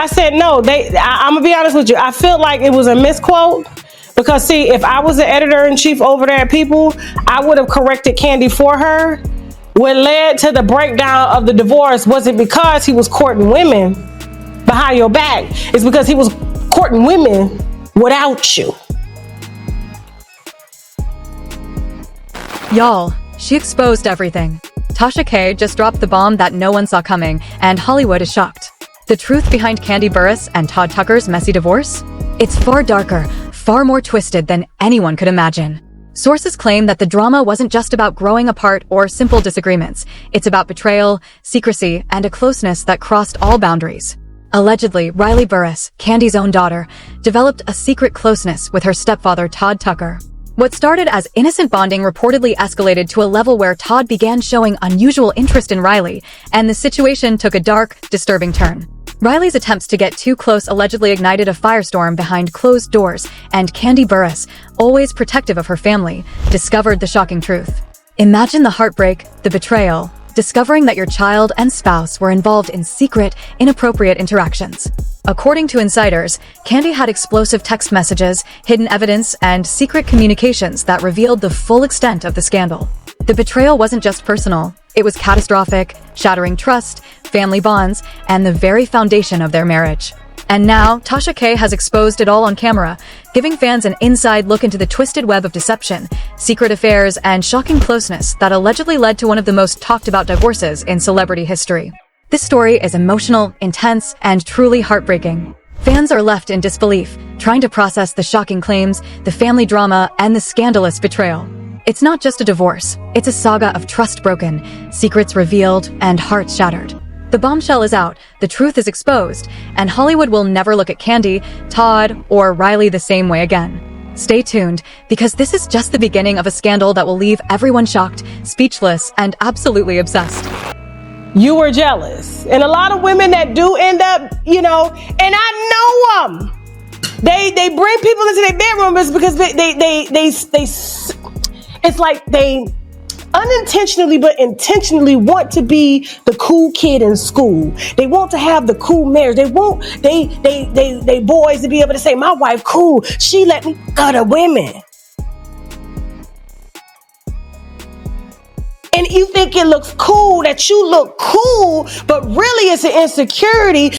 I said no. I'm gonna be honest with you. I feel like it was a misquote. Because see, if I was the editor-in-chief over there at People, I would have corrected Kandi for her. What led to the breakdown of the divorce wasn't because he was courting women behind your back. It's because he was courting women without you. Y'all, she exposed everything. Tasha K just dropped the bomb that no one saw coming, and Hollywood is shocked. The truth behind Kandi Burruss and Todd Tucker's messy divorce? It's far darker, far more twisted than anyone could imagine. Sources claim that the drama wasn't just about growing apart or simple disagreements. It's about betrayal, secrecy, and a closeness that crossed all boundaries. Allegedly, Riley Burruss, Kandi's own daughter, developed a secret closeness with her stepfather, Todd Tucker. What started as innocent bonding reportedly escalated to a level where Todd began showing unusual interest in Riley, and the situation took a dark, disturbing turn. Riley's attempts to get too close allegedly ignited a firestorm behind closed doors, and Kandi Burruss, always protective of her family, discovered the shocking truth. Imagine the heartbreak, the betrayal, discovering that your child and spouse were involved in secret, inappropriate interactions. According to insiders, Kandi had explosive text messages, hidden evidence, and secret communications that revealed the full extent of the scandal. The betrayal wasn't just personal, it was catastrophic, shattering trust, family bonds, and the very foundation of their marriage. And now, Tasha K has exposed it all on camera, giving fans an inside look into the twisted web of deception, secret affairs, and shocking closeness that allegedly led to one of the most talked about divorces in celebrity history. This story is emotional, intense, and truly heartbreaking. Fans are left in disbelief, trying to process the shocking claims, the family drama, and the scandalous betrayal. It's not just a divorce, it's a saga of trust broken, secrets revealed, and hearts shattered. The bombshell is out, the truth is exposed, and Hollywood will never look at Kandi, Todd, or Riley the same way again. Stay tuned, because this is just the beginning of a scandal that will leave everyone shocked, speechless, and absolutely obsessed. You were jealous. And a lot of women that do end up, and I know them. They bring people into their bedrooms because it's like they unintentionally but intentionally want to be the cool kid in school. They want to have the cool marriage. They want they boys to be able to say, my wife cool. She let me other women. And you think it looks cool that you look cool, but really it's an insecurity.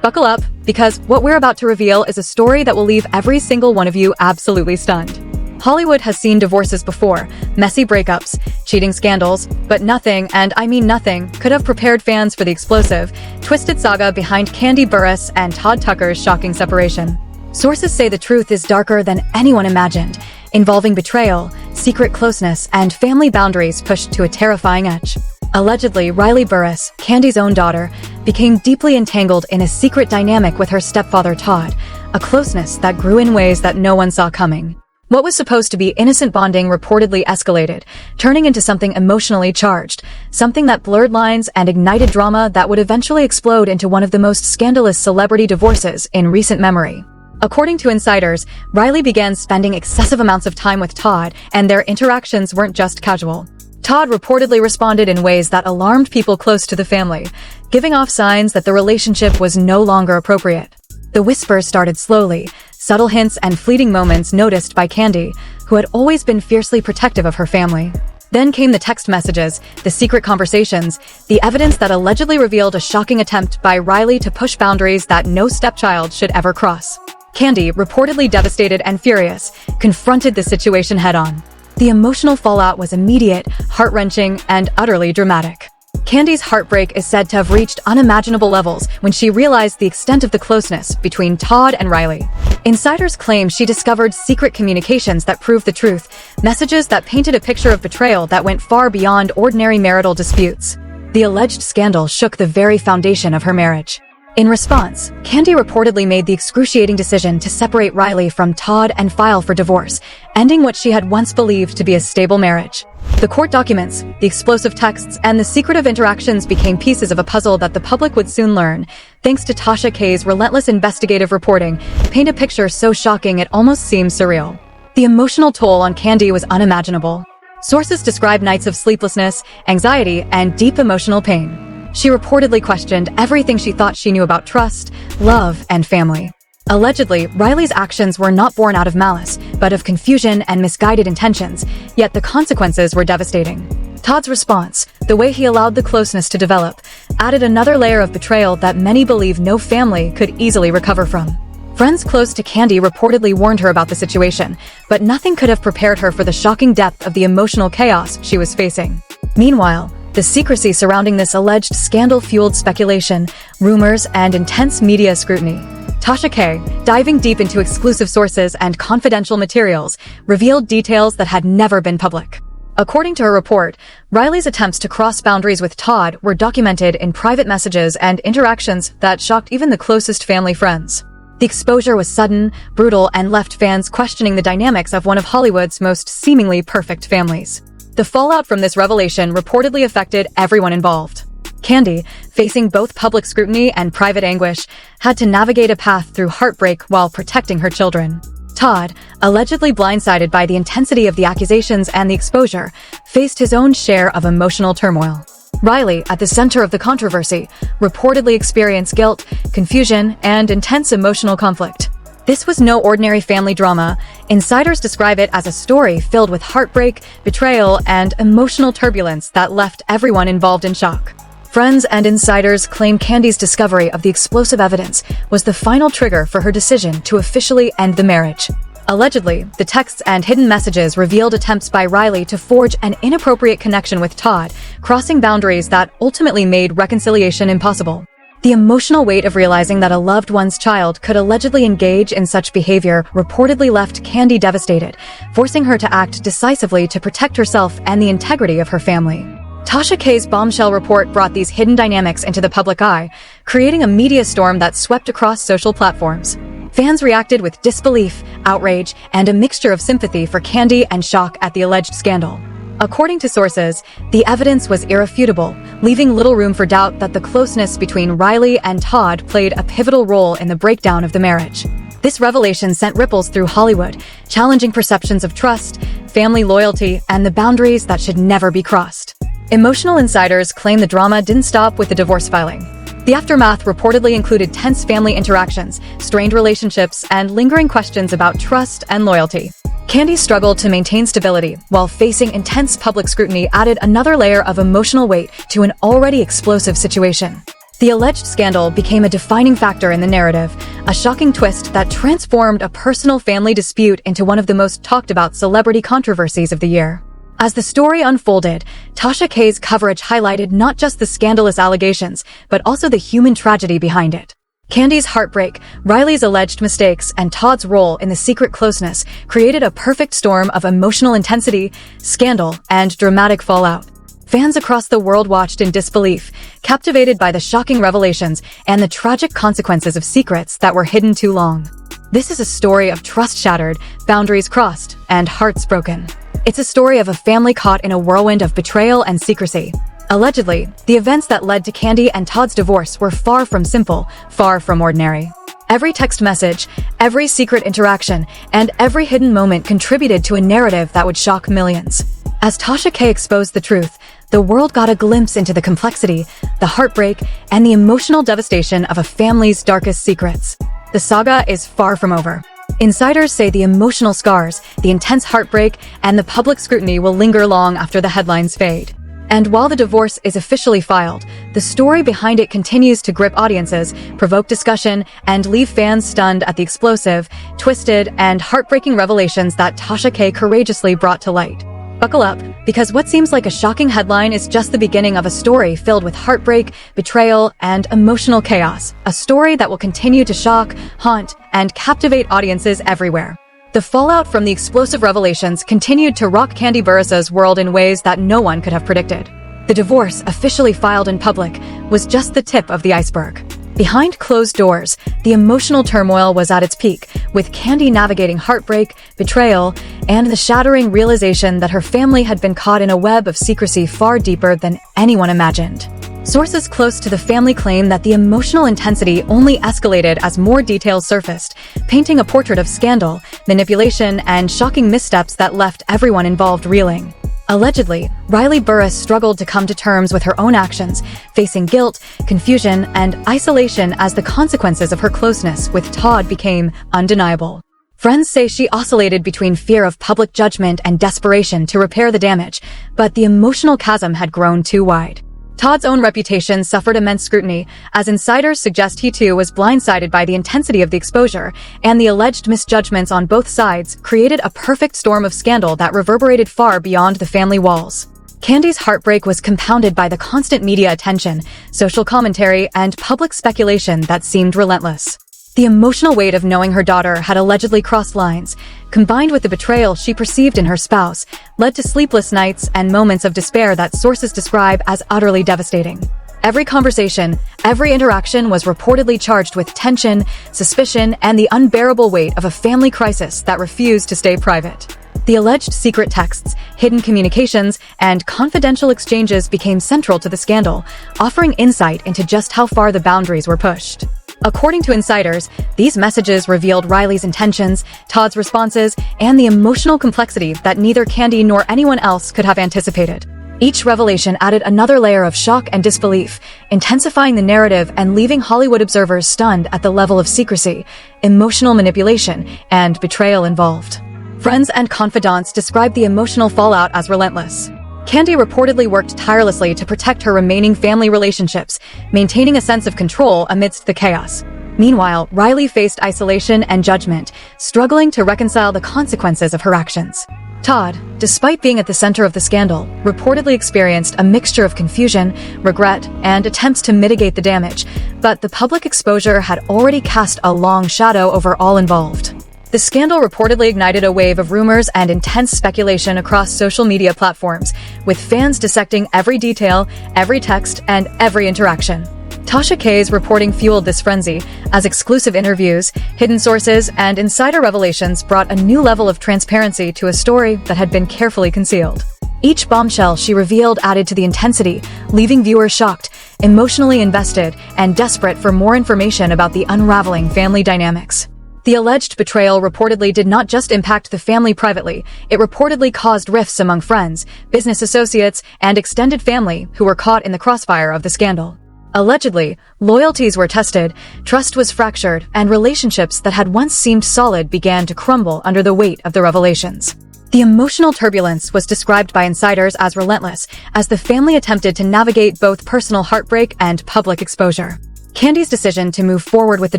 Buckle up, because what we're about to reveal is a story that will leave every single one of you absolutely stunned. Hollywood has seen divorces before, messy breakups, cheating scandals, but nothing, and I mean nothing, could have prepared fans for the explosive, twisted saga behind Kandi Burruss and Todd Tucker's shocking separation. Sources say the truth is darker than anyone imagined, involving betrayal, secret closeness, and family boundaries pushed to a terrifying edge. Allegedly, Riley Burruss, Kandi's own daughter, became deeply entangled in a secret dynamic with her stepfather Todd, a closeness that grew in ways that no one saw coming. What was supposed to be innocent bonding reportedly escalated, turning into something emotionally charged, something that blurred lines and ignited drama that would eventually explode into one of the most scandalous celebrity divorces in recent memory. According to insiders, Riley began spending excessive amounts of time with Todd, and their interactions weren't just casual. Todd reportedly responded in ways that alarmed people close to the family, giving off signs that the relationship was no longer appropriate. The whispers started slowly, subtle hints and fleeting moments noticed by Kandi, who had always been fiercely protective of her family. Then came the text messages, the secret conversations, the evidence that allegedly revealed a shocking attempt by Riley to push boundaries that no stepchild should ever cross. Kandi, reportedly devastated and furious, confronted the situation head-on. The emotional fallout was immediate, heart-wrenching, and utterly dramatic. Kandi's heartbreak is said to have reached unimaginable levels when she realized the extent of the closeness between Todd and Riley. Insiders claim she discovered secret communications that proved the truth, messages that painted a picture of betrayal that went far beyond ordinary marital disputes. The alleged scandal shook the very foundation of her marriage. In response, Kandi reportedly made the excruciating decision to separate Riley from Todd and file for divorce, ending what she had once believed to be a stable marriage. The court documents, the explosive texts, and the secretive interactions became pieces of a puzzle that the public would soon learn, thanks to Tasha K's relentless investigative reporting, paint a picture so shocking it almost seems surreal. The emotional toll on Kandi was unimaginable. Sources describe nights of sleeplessness, anxiety, and deep emotional pain. She reportedly questioned everything she thought she knew about trust, love, and family. Allegedly, Riley's actions were not born out of malice, but of confusion and misguided intentions, yet the consequences were devastating. Todd's response, the way he allowed the closeness to develop, added another layer of betrayal that many believe no family could easily recover from. Friends close to Kandi reportedly warned her about the situation, but nothing could have prepared her for the shocking depth of the emotional chaos she was facing. Meanwhile, the secrecy surrounding this alleged scandal fueled speculation, rumors, and intense media scrutiny. Tasha K, diving deep into exclusive sources and confidential materials, revealed details that had never been public. According to her report, Riley's attempts to cross boundaries with Todd were documented in private messages and interactions that shocked even the closest family friends. The exposure was sudden, brutal, and left fans questioning the dynamics of one of Hollywood's most seemingly perfect families. The fallout from this revelation reportedly affected everyone involved. Kandi, facing both public scrutiny and private anguish, had to navigate a path through heartbreak while protecting her children. Todd, allegedly blindsided by the intensity of the accusations and the exposure, faced his own share of emotional turmoil. Riley, at the center of the controversy, reportedly experienced guilt, confusion, and intense emotional conflict. This was no ordinary family drama. Insiders describe it as a story filled with heartbreak, betrayal, and emotional turbulence that left everyone involved in shock. Friends and insiders claim Kandi's discovery of the explosive evidence was the final trigger for her decision to officially end the marriage. Allegedly, the texts and hidden messages revealed attempts by Riley to forge an inappropriate connection with Todd, crossing boundaries that ultimately made reconciliation impossible. The emotional weight of realizing that a loved one's child could allegedly engage in such behavior reportedly left Kandi devastated, forcing her to act decisively to protect herself and the integrity of her family. Tasha K's bombshell report brought these hidden dynamics into the public eye, creating a media storm that swept across social platforms. Fans reacted with disbelief, outrage, and a mixture of sympathy for Kandi and shock at the alleged scandal. According to sources, the evidence was irrefutable, leaving little room for doubt that the closeness between Riley and Todd played a pivotal role in the breakdown of the marriage. This revelation sent ripples through Hollywood, challenging perceptions of trust, family loyalty, and the boundaries that should never be crossed. Emotional insiders claim the drama didn't stop with the divorce filing. The aftermath reportedly included tense family interactions, strained relationships, and lingering questions about trust and loyalty. Kandi struggled to maintain stability, while facing intense public scrutiny added another layer of emotional weight to an already explosive situation. The alleged scandal became a defining factor in the narrative, a shocking twist that transformed a personal family dispute into one of the most talked about celebrity controversies of the year. As the story unfolded, Tasha K's coverage highlighted not just the scandalous allegations, but also the human tragedy behind it. Kandi's heartbreak, Riley's alleged mistakes, and Todd's role in the secret closeness created a perfect storm of emotional intensity, scandal, and dramatic fallout. Fans across the world watched in disbelief, captivated by the shocking revelations and the tragic consequences of secrets that were hidden too long. This is a story of trust shattered, boundaries crossed, and hearts broken. It's a story of a family caught in a whirlwind of betrayal and secrecy. Allegedly, the events that led to Kandi and Todd's divorce were far from simple, far from ordinary. Every text message, every secret interaction, and every hidden moment contributed to a narrative that would shock millions. As Tasha K exposed the truth, the world got a glimpse into the complexity, the heartbreak, and the emotional devastation of a family's darkest secrets. The saga is far from over. Insiders say the emotional scars, the intense heartbreak, and the public scrutiny will linger long after the headlines fade. And while the divorce is officially filed, the story behind it continues to grip audiences, provoke discussion, and leave fans stunned at the explosive, twisted, and heartbreaking revelations that Tasha K courageously brought to light. Buckle up, because what seems like a shocking headline is just the beginning of a story filled with heartbreak, betrayal, and emotional chaos. A story that will continue to shock, haunt, and captivate audiences everywhere. The fallout from the explosive revelations continued to rock Kandi Burruss's world in ways that no one could have predicted. The divorce, officially filed in public, was just the tip of the iceberg. Behind closed doors, the emotional turmoil was at its peak, with Kandi navigating heartbreak, betrayal, and the shattering realization that her family had been caught in a web of secrecy far deeper than anyone imagined. Sources close to the family claim that the emotional intensity only escalated as more details surfaced, painting a portrait of scandal, manipulation, and shocking missteps that left everyone involved reeling. Allegedly, Riley Burruss struggled to come to terms with her own actions, facing guilt, confusion, and isolation as the consequences of her closeness with Todd became undeniable. Friends say she oscillated between fear of public judgment and desperation to repair the damage, but the emotional chasm had grown too wide. Todd's own reputation suffered immense scrutiny, as insiders suggest he too was blindsided by the intensity of the exposure, and the alleged misjudgments on both sides created a perfect storm of scandal that reverberated far beyond the family walls. Kandi's heartbreak was compounded by the constant media attention, social commentary, and public speculation that seemed relentless. The emotional weight of knowing her daughter had allegedly crossed lines, combined with the betrayal she perceived in her spouse, led to sleepless nights and moments of despair that sources describe as utterly devastating. Every conversation, every interaction was reportedly charged with tension, suspicion, and the unbearable weight of a family crisis that refused to stay private. The alleged secret texts, hidden communications, and confidential exchanges became central to the scandal, offering insight into just how far the boundaries were pushed. According to insiders, these messages revealed Riley's intentions, Todd's responses, and the emotional complexity that neither Kandi nor anyone else could have anticipated. Each revelation added another layer of shock and disbelief, intensifying the narrative and leaving Hollywood observers stunned at the level of secrecy, emotional manipulation, and betrayal involved. Friends and confidants described the emotional fallout as relentless. Kandi reportedly worked tirelessly to protect her remaining family relationships, maintaining a sense of control amidst the chaos. Meanwhile, Riley faced isolation and judgment, struggling to reconcile the consequences of her actions. Todd, despite being at the center of the scandal, reportedly experienced a mixture of confusion, regret, and attempts to mitigate the damage, but the public exposure had already cast a long shadow over all involved. The scandal reportedly ignited a wave of rumors and intense speculation across social media platforms, with fans dissecting every detail, every text, and every interaction. Tasha K's reporting fueled this frenzy, as exclusive interviews, hidden sources, and insider revelations brought a new level of transparency to a story that had been carefully concealed. Each bombshell she revealed added to the intensity, leaving viewers shocked, emotionally invested, and desperate for more information about the unraveling family dynamics. The alleged betrayal reportedly did not just impact the family privately, it reportedly caused rifts among friends, business associates, and extended family who were caught in the crossfire of the scandal. Allegedly, loyalties were tested, trust was fractured, and relationships that had once seemed solid began to crumble under the weight of the revelations. The emotional turbulence was described by insiders as relentless, as the family attempted to navigate both personal heartbreak and public exposure. Kandi's decision to move forward with the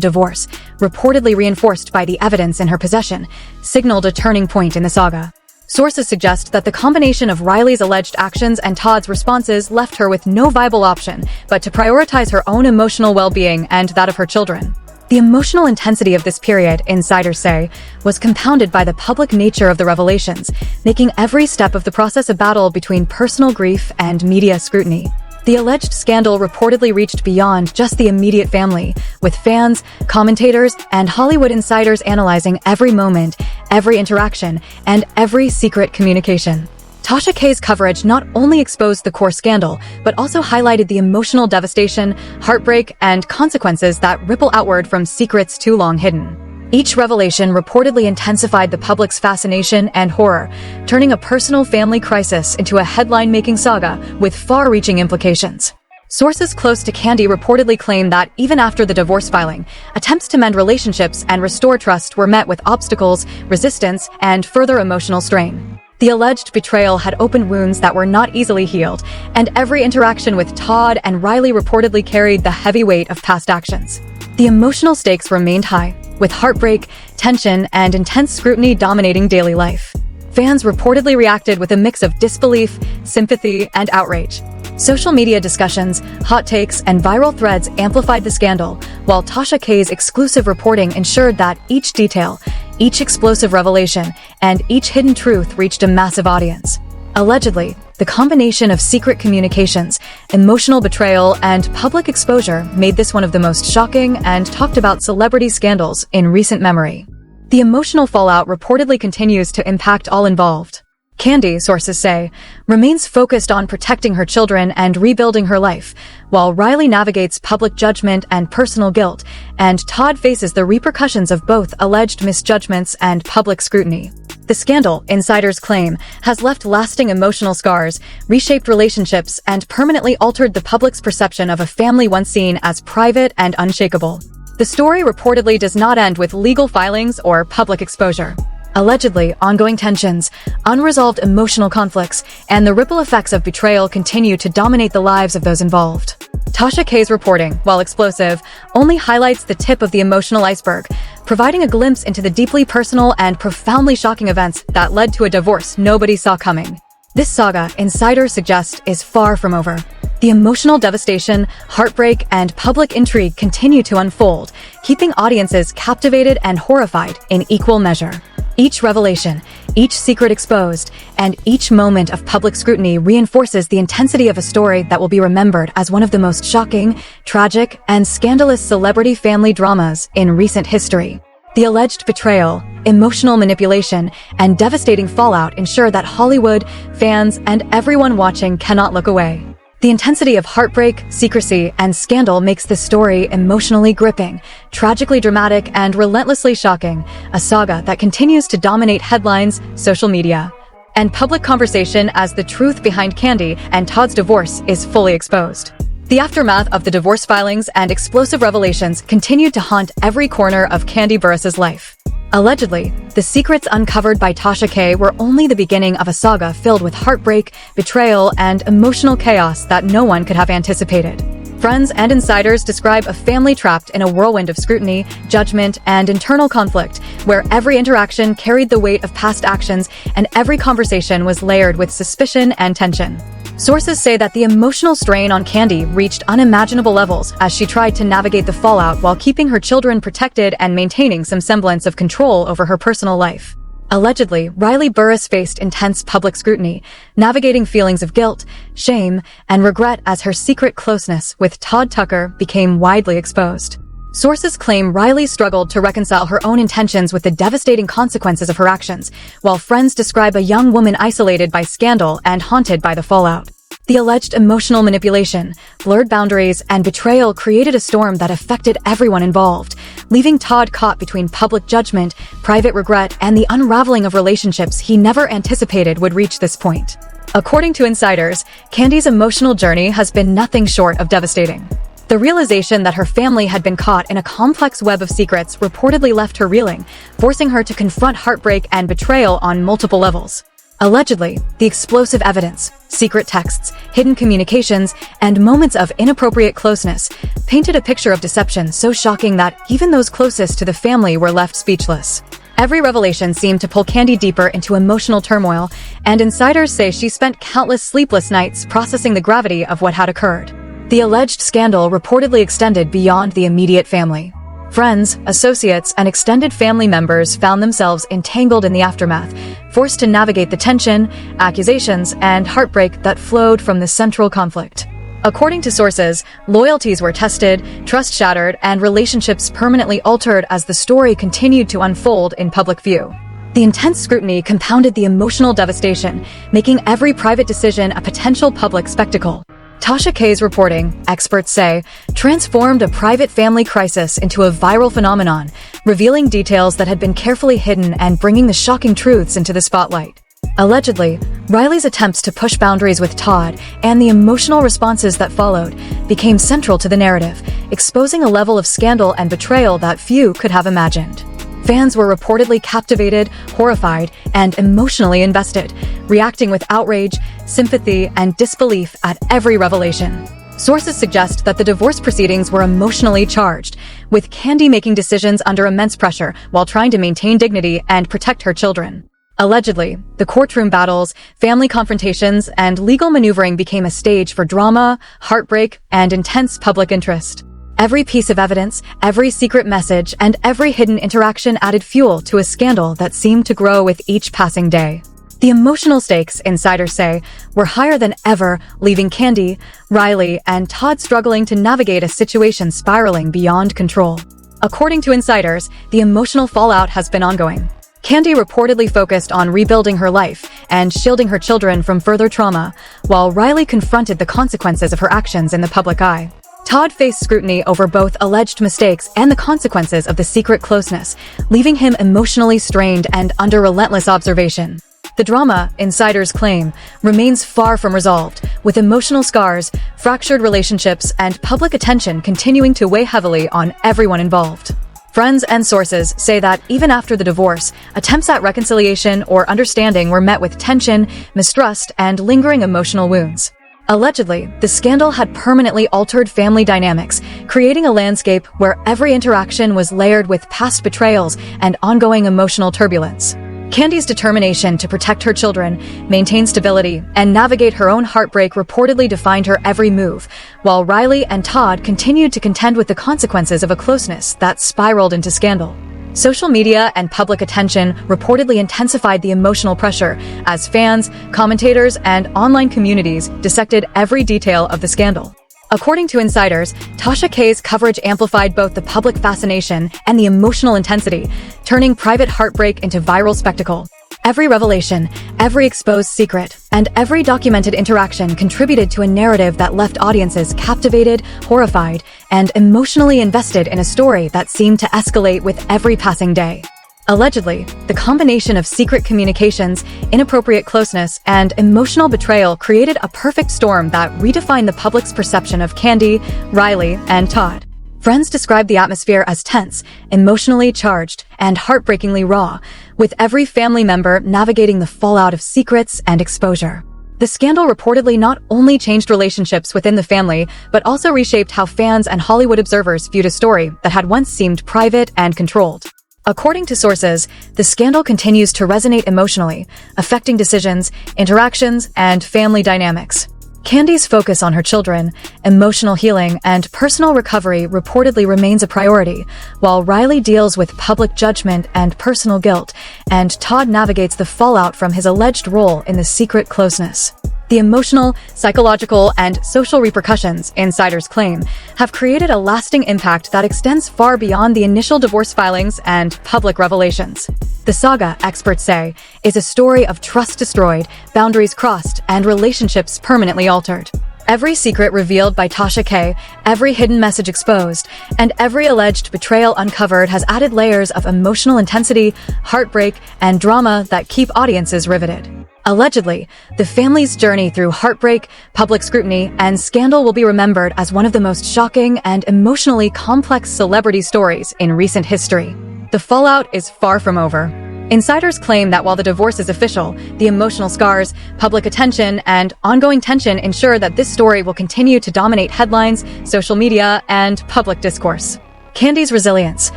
divorce, reportedly reinforced by the evidence in her possession, signaled a turning point in the saga. Sources suggest that the combination of Riley's alleged actions and Todd's responses left her with no viable option but to prioritize her own emotional well-being and that of her children. The emotional intensity of this period, insiders say, was compounded by the public nature of the revelations, making every step of the process a battle between personal grief and media scrutiny. The alleged scandal reportedly reached beyond just the immediate family, with fans, commentators, and Hollywood insiders analyzing every moment, every interaction, and every secret communication. Tasha K's coverage not only exposed the core scandal, but also highlighted the emotional devastation, heartbreak, and consequences that ripple outward from secrets too long hidden. Each revelation reportedly intensified the public's fascination and horror, turning a personal family crisis into a headline-making saga with far-reaching implications. Sources close to Kandi reportedly claim that even after the divorce filing, attempts to mend relationships and restore trust were met with obstacles, resistance, and further emotional strain. The alleged betrayal had opened wounds that were not easily healed, and every interaction with Todd and Riley reportedly carried the heavy weight of past actions. The emotional stakes remained high, with heartbreak, tension, and intense scrutiny dominating daily life. Fans reportedly reacted with a mix of disbelief, sympathy, and outrage. Social media discussions, hot takes, and viral threads amplified the scandal, while Tasha K's exclusive reporting ensured that each detail, each explosive revelation, and each hidden truth reached a massive audience. Allegedly, the combination of secret communications, emotional betrayal, and public exposure made this one of the most shocking and talked about celebrity scandals in recent memory. The emotional fallout reportedly continues to impact all involved. Kandi, sources say, remains focused on protecting her children and rebuilding her life, while Riley navigates public judgment and personal guilt, and Todd faces the repercussions of both alleged misjudgments and public scrutiny. The scandal, insiders claim, has left lasting emotional scars, reshaped relationships, and permanently altered the public's perception of a family once seen as private and unshakable. The story reportedly does not end with legal filings or public exposure. Allegedly, ongoing tensions, unresolved emotional conflicts, and the ripple effects of betrayal continue to dominate the lives of those involved. Tasha K's reporting, while explosive, only highlights the tip of the emotional iceberg, providing a glimpse into the deeply personal and profoundly shocking events that led to a divorce nobody saw coming. This saga, insiders suggest, is far from over. The emotional devastation, heartbreak, and public intrigue continue to unfold, keeping audiences captivated and horrified in equal measure. Each revelation, each secret exposed, and each moment of public scrutiny reinforces the intensity of a story that will be remembered as one of the most shocking, tragic, and scandalous celebrity family dramas in recent history. The alleged betrayal, emotional manipulation, and devastating fallout ensure that Hollywood, fans, and everyone watching cannot look away. The intensity of heartbreak, secrecy, and scandal makes this story emotionally gripping, tragically dramatic, and relentlessly shocking, a saga that continues to dominate headlines, social media, and public conversation as the truth behind Kandi and Todd's divorce is fully exposed. The aftermath of the divorce filings and explosive revelations continued to haunt every corner of Kandi Burruss's life. Allegedly, the secrets uncovered by Tasha K were only the beginning of a saga filled with heartbreak, betrayal, and emotional chaos that no one could have anticipated. Friends and insiders describe a family trapped in a whirlwind of scrutiny, judgment, and internal conflict, where every interaction carried the weight of past actions and every conversation was layered with suspicion and tension. Sources say that the emotional strain on Kandi reached unimaginable levels as she tried to navigate the fallout while keeping her children protected and maintaining some semblance of control over her personal life. Allegedly, Riley Burruss faced intense public scrutiny, navigating feelings of guilt, shame, and regret as her secret closeness with Todd Tucker became widely exposed. Sources claim Riley struggled to reconcile her own intentions with the devastating consequences of her actions, while friends describe a young woman isolated by scandal and haunted by the fallout. The alleged emotional manipulation, blurred boundaries, and betrayal created a storm that affected everyone involved, leaving Todd caught between public judgment, private regret, and the unraveling of relationships he never anticipated would reach this point. According to insiders, Kandi's emotional journey has been nothing short of devastating. The realization that her family had been caught in a complex web of secrets reportedly left her reeling, forcing her to confront heartbreak and betrayal on multiple levels. Allegedly, the explosive evidence, secret texts, hidden communications, and moments of inappropriate closeness painted a picture of deception so shocking that even those closest to the family were left speechless. Every revelation seemed to pull Kandi deeper into emotional turmoil, and insiders say she spent countless sleepless nights processing the gravity of what had occurred. The alleged scandal reportedly extended beyond the immediate family. Friends, associates, and extended family members found themselves entangled in the aftermath, forced to navigate the tension, accusations, and heartbreak that flowed from the central conflict. According to sources, loyalties were tested, trust shattered, and relationships permanently altered as the story continued to unfold in public view. The intense scrutiny compounded the emotional devastation, making every private decision a potential public spectacle. Tasha K's reporting, experts say, transformed a private family crisis into a viral phenomenon, revealing details that had been carefully hidden and bringing the shocking truths into the spotlight. Allegedly, Riley's attempts to push boundaries with Todd and the emotional responses that followed became central to the narrative, exposing a level of scandal and betrayal that few could have imagined. Fans were reportedly captivated, horrified, and emotionally invested, reacting with outrage, sympathy, and disbelief at every revelation. Sources suggest that the divorce proceedings were emotionally charged, with Kandi making decisions under immense pressure while trying to maintain dignity and protect her children. Allegedly, the courtroom battles, family confrontations, and legal maneuvering became a stage for drama, heartbreak, and intense public interest. Every piece of evidence, every secret message, and every hidden interaction added fuel to a scandal that seemed to grow with each passing day. The emotional stakes, insiders say, were higher than ever, leaving Kandi, Riley, and Todd struggling to navigate a situation spiraling beyond control. According to insiders, the emotional fallout has been ongoing. Kandi reportedly focused on rebuilding her life and shielding her children from further trauma, while Riley confronted the consequences of her actions in the public eye. Todd faced scrutiny over both alleged mistakes and the consequences of the secret closeness, leaving him emotionally strained and under relentless observation. The drama, insiders claim, remains far from resolved, with emotional scars, fractured relationships, and public attention continuing to weigh heavily on everyone involved. Friends and sources say that even after the divorce, attempts at reconciliation or understanding were met with tension, mistrust, and lingering emotional wounds. Allegedly, the scandal had permanently altered family dynamics, creating a landscape where every interaction was layered with past betrayals and ongoing emotional turbulence. Kandi's determination to protect her children, maintain stability, and navigate her own heartbreak reportedly defined her every move, while Riley and Todd continued to contend with the consequences of a closeness that spiraled into scandal. Social media and public attention reportedly intensified the emotional pressure as fans, commentators, and online communities dissected every detail of the scandal. According to insiders, Tasha K's coverage amplified both the public fascination and the emotional intensity, turning private heartbreak into viral spectacle. Every revelation, every exposed secret, and every documented interaction contributed to a narrative that left audiences captivated, horrified, and emotionally invested in a story that seemed to escalate with every passing day. Allegedly, the combination of secret communications, inappropriate closeness, and emotional betrayal created a perfect storm that redefined the public's perception of Kandi, Riley, and Todd. Friends described the atmosphere as tense, emotionally charged, and heartbreakingly raw, with every family member navigating the fallout of secrets and exposure. The scandal reportedly not only changed relationships within the family, but also reshaped how fans and Hollywood observers viewed a story that had once seemed private and controlled. According to sources, the scandal continues to resonate emotionally, affecting decisions, interactions, and family dynamics. Kandi's focus on her children, emotional healing, and personal recovery reportedly remains a priority, while Riley deals with public judgment and personal guilt, and Todd navigates the fallout from his alleged role in the secret closeness. The emotional, psychological, and social repercussions, insiders claim, have created a lasting impact that extends far beyond the initial divorce filings and public revelations. The saga, experts say, is a story of trust destroyed, boundaries crossed, and relationships permanently altered. Every secret revealed by Tasha K, every hidden message exposed, and every alleged betrayal uncovered has added layers of emotional intensity, heartbreak, and drama that keep audiences riveted. Allegedly, the family's journey through heartbreak, public scrutiny, and scandal will be remembered as one of the most shocking and emotionally complex celebrity stories in recent history. The fallout is far from over. Insiders claim that while the divorce is official, the emotional scars, public attention, and ongoing tension ensure that this story will continue to dominate headlines, social media, and public discourse. Kandi's resilience,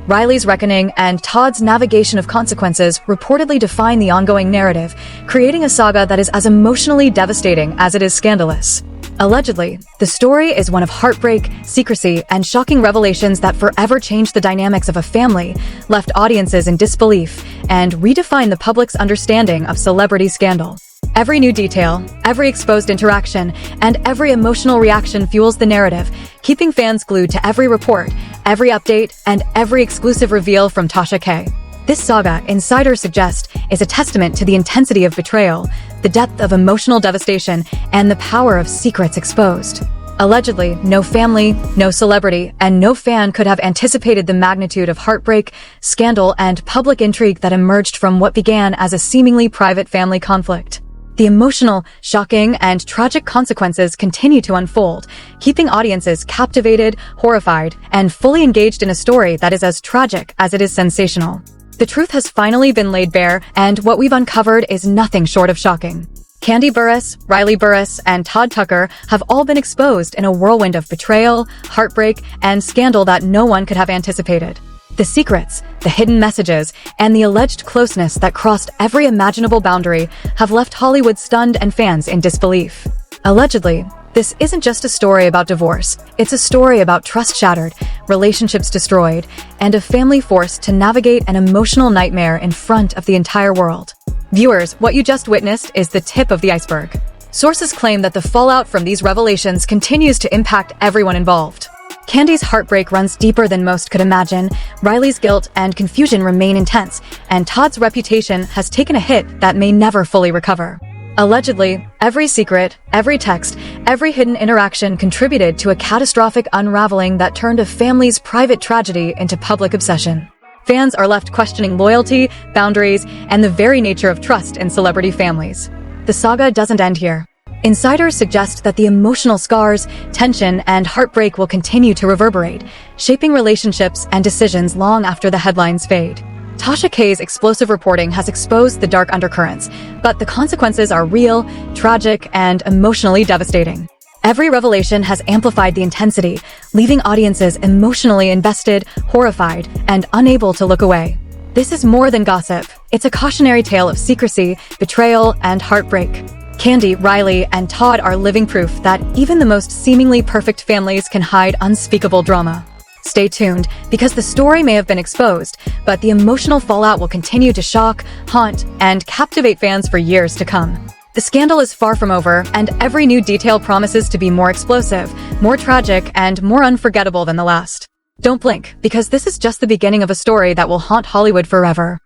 Riley's reckoning, and Todd's navigation of consequences reportedly define the ongoing narrative, creating a saga that is as emotionally devastating as it is scandalous. Allegedly, the story is one of heartbreak, secrecy, and shocking revelations that forever changed the dynamics of a family, left audiences in disbelief, and redefined the public's understanding of celebrity scandal. Every new detail, every exposed interaction, and every emotional reaction fuels the narrative, keeping fans glued to every report, every update, and every exclusive reveal from Tasha K. This saga, insiders suggest, is a testament to the intensity of betrayal, the depth of emotional devastation, and the power of secrets exposed. Allegedly, no family, no celebrity, and no fan could have anticipated the magnitude of heartbreak, scandal, and public intrigue that emerged from what began as a seemingly private family conflict. The emotional, shocking, and tragic consequences continue to unfold, keeping audiences captivated, horrified, and fully engaged in a story that is as tragic as it is sensational. The truth has finally been laid bare, and what we've uncovered is nothing short of shocking. Kandi Burruss, Riley Burruss, and Todd Tucker have all been exposed in a whirlwind of betrayal, heartbreak, and scandal that no one could have anticipated. The secrets, the hidden messages, and the alleged closeness that crossed every imaginable boundary have left Hollywood stunned and fans in disbelief. Allegedly, this isn't just a story about divorce. It's a story about trust shattered, relationships destroyed, and a family forced to navigate an emotional nightmare in front of the entire world. Viewers, what you just witnessed is the tip of the iceberg. Sources claim that the fallout from these revelations continues to impact everyone involved. Kandi's heartbreak runs deeper than most could imagine, Riley's guilt and confusion remain intense, and Todd's reputation has taken a hit that may never fully recover. Allegedly, every secret, every text, every hidden interaction contributed to a catastrophic unraveling that turned a family's private tragedy into public obsession. Fans are left questioning loyalty, boundaries, and the very nature of trust in celebrity families. The saga doesn't end here. Insiders suggest that the emotional scars, tension, and heartbreak will continue to reverberate, shaping relationships and decisions long after the headlines fade. Tasha K's explosive reporting has exposed the dark undercurrents, but the consequences are real, tragic, and emotionally devastating. Every revelation has amplified the intensity, leaving audiences emotionally invested, horrified, and unable to look away. This is more than gossip. It's a cautionary tale of secrecy, betrayal, and heartbreak. Kandi, Riley, and Todd are living proof that even the most seemingly perfect families can hide unspeakable drama. Stay tuned, because the story may have been exposed, but the emotional fallout will continue to shock, haunt, and captivate fans for years to come. The scandal is far from over, and every new detail promises to be more explosive, more tragic, and more unforgettable than the last. Don't blink, because this is just the beginning of a story that will haunt Hollywood forever.